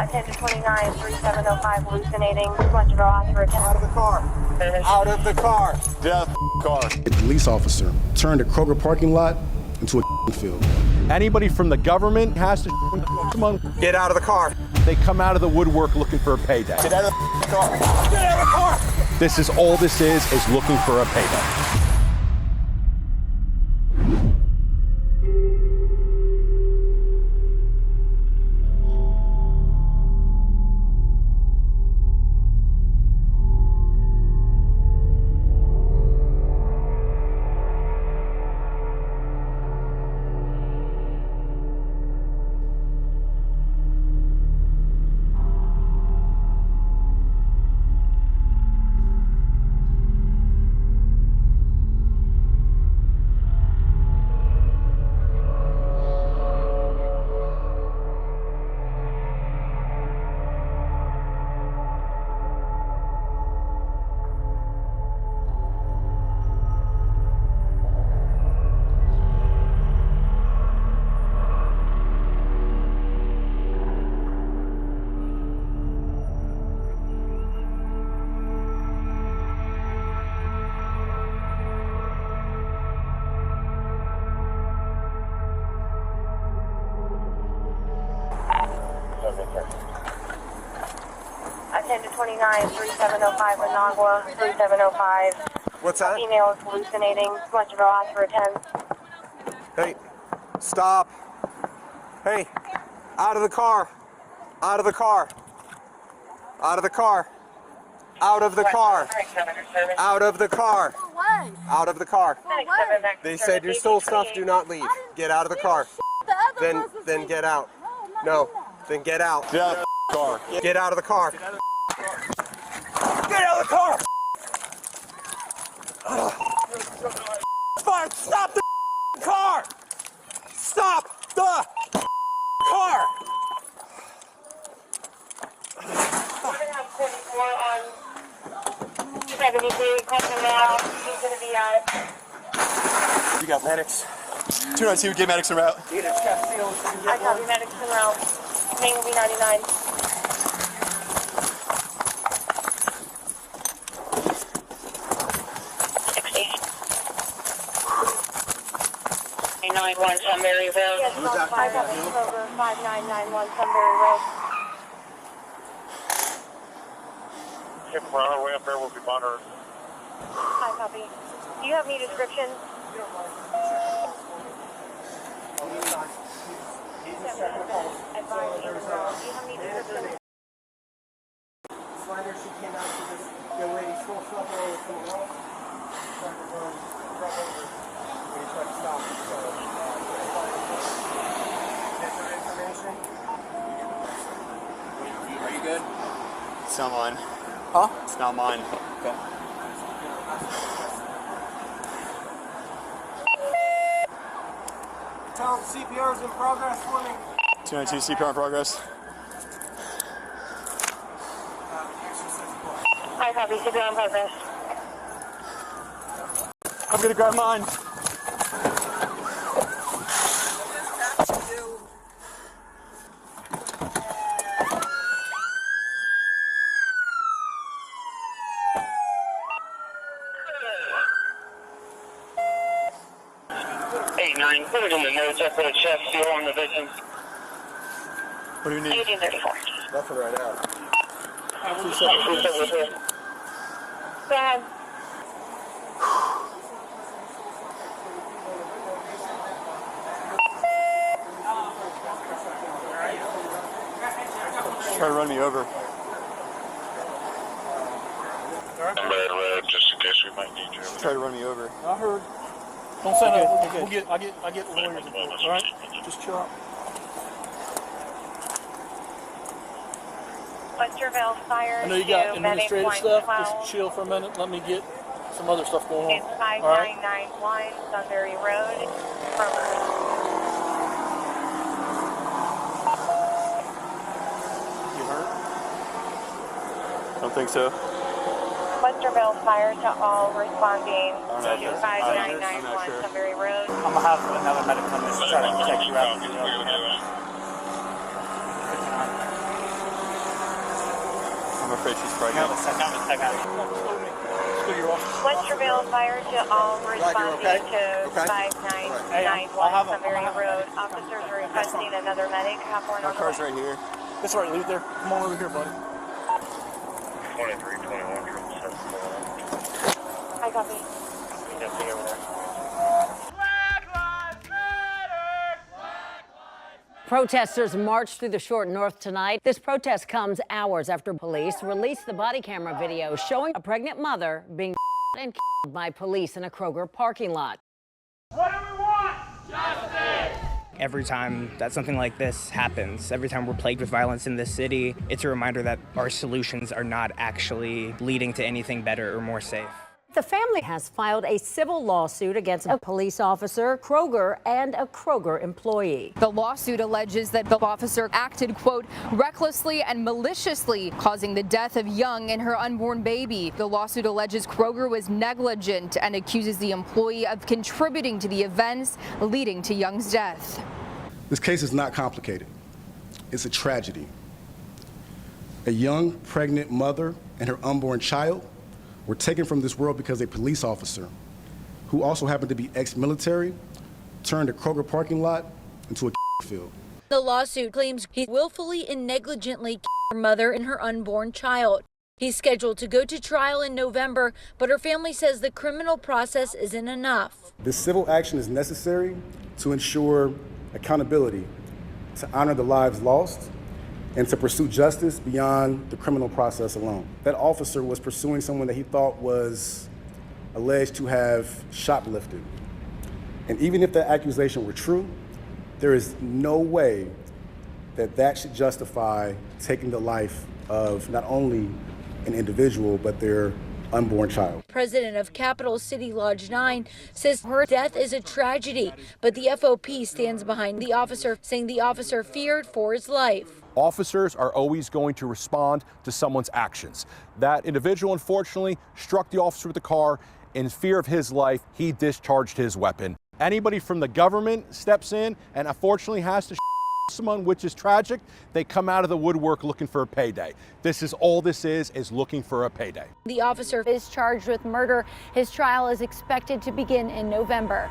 10 to 29, 3705, hallucinating. Want you to offer a Out of the car. Out of the car. Death car. A police officer turned a Kroger parking lot into a field. Anybody from the government has to come on. Get out of the car. They come out of the woodwork looking for a payday. Get out of the car. Get out of the car. This is all this is looking for a payday. I 10 to 29, 3705, Managua, 3705. What's that? Female is hallucinating. Want you to offer a 10. Hey, stop. Hey, out of the car. Out of the car. Out of the car. Out of the car. Out of the car. Out of the car. They said you stole stuff, do not leave. Get out of the car. Then get out. No, then get out. Death car. Get out of the car. Get out of the car! Fire! Stop the car! Stop the car! We're going to have 44 on 73, coming out. He's going to be out. You got medics. 292, get medics en route. I copy medics en route. Name will be 99. Sunbury Road. Yes, I got Kroger 5991 Sunbury Road. If we're on our way up there, we'll be monitored. Hi, copy. Do you have any description? Advise in the road. Do you have any description? Slider, she came out to this young lady, stole stuff along with someone else. Tried to run over. When he tried to stop her, so get her information. Are you good? It's not mine. Huh? It's not mine. Okay. Tell them CPR is in progress for me. 292, CPR in progress. Hi, copy. CPR in progress. I'm gonna grab mine. Put it in the notes. I put a chest seal on the victim. What do you need? 1834. Nothing right now. Go ahead. Try to run me over. Sunbury Road, just in case we might need you. Try to run me over. I heard. Don't say nothing. I get lawyers involved. All right, just chill out. Westerville Fire. I know you got administrative stuff. Just chill for a minute. Let me get some other stuff going on. It's 5991 Sunbury Road. You hurt? Don't think so. Westerville Fire to all responding. I'm not sure. 5991 Sunbury Road. I'm gonna have another medic come in to try to protect you out. afraid she's pregnant. Westerville Fire to all responding okay? to Okay. 5991 Samaria Road. Officers are requesting another medic. Have one My on the car's way. right here. That's right, leave there. Come on over here, buddy. 2321 from I copy. Deputy over there. Protesters marched through the short north tonight. This protest comes hours after police released the body camera video showing a pregnant mother being and killed by police in a Kroger parking lot. What do we want? Justice! Every time that something like this happens, every time we're plagued with violence in this city, it's a reminder that our solutions are not actually leading to anything better or more safe. The family has filed a civil lawsuit against a police officer, Kroger, and a Kroger employee. The lawsuit alleges that the officer acted, quote, recklessly and maliciously, causing the death of Young and her unborn baby. The lawsuit alleges Kroger was negligent and accuses the employee of contributing to the events leading to Young's death. This case is not complicated. It's a tragedy. A young, pregnant mother and her unborn child were taken from this world because a police officer, who also happened to be ex-military, turned a Kroger parking lot into a field. The lawsuit claims he willfully and negligently killed her mother and her unborn child. He's scheduled to go to trial in November, but her family says the criminal process isn't enough. This civil action is necessary to ensure accountability, to honor the lives lost, and to pursue justice beyond the criminal process alone. That officer was pursuing someone that he thought was alleged to have shoplifted. And even if that accusation were true, there is no way that that should justify taking the life of not only an individual, but their unborn child. President of Capital City Lodge 9 says her death is a tragedy, but the FOP stands behind the officer, saying the officer feared for his life. Officers are always going to respond to someone's actions. That individual, unfortunately, struck the officer with the car. In fear of his life, he discharged his weapon. Anybody from the government steps in and unfortunately has to someone, which is tragic. They come out of the woodwork looking for a payday. This is all this is looking for a payday. The officer is charged with murder. His trial is expected to begin in November.